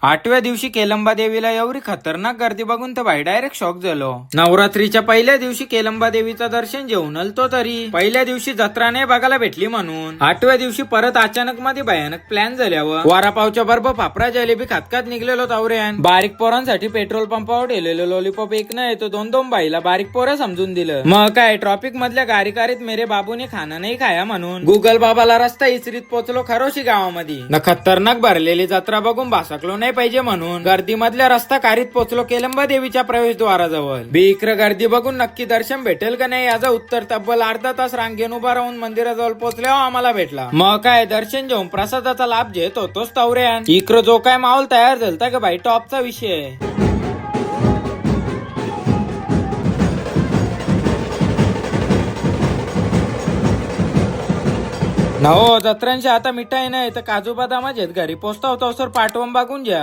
8व्या दिवशी केलंबा देवीला एवढी खतरनाक गर्दी बघून तर भाई डायरेक्ट शॉक झालो. नवरात्रीच्या पहिल्या दिवशी केलंबा देवीचं दर्शन घेऊन आलतो तरी पहिल्या दिवशी जत्रा नाही बघायला भेटली म्हणून 8व्या दिवशी परत अचानक मध्ये भयानक प्लॅन झाल्यावर वडापावच्या बरोबर फाफडा जलेबी खातखात निघलेलो तावऱ्यान. बारीक पोरांसाठी पेट्रोल पंपावर ठेवलेलं लॉलीपॉप एक नाही तो दोन बाईला बारीक पोरं समजून दिलं. मग काय ट्रॉफिक मधल्या गाडीकारीत मेरे बाबूने खाना नाही खाया म्हणून गुगल बाबाला रस्ता इसरीत पोचलो खरोशी गावामध्ये. न खतरनाक भरलेली जत्रा बघून भासकलो नाही पाहिजे म्हणून गर्दी मधल्या रस्ता कारीत पोचलो केलंबा देवीच्या प्रवेशद्वाराजवळ. इकडे गर्दी बघून नक्की दर्शन भेटेल का नाही याचं उत्तर तब्बल अर्धा तास रांगेन उभा राहून मंदिराजवळ पोहोचल्यावर आम्हाला भेटला. मग काय दर्शन घेऊन प्रसादाचा लाभ घेत होतोच तावऱ्यान. इकडं जो काय माहोल तयार झालता का भाई टॉपचा विषय. हो जत्रांशी आता मिठाई नाही तर काजू बदाम आहेत घरी पोचता होता सर पाठवून बघून घ्या.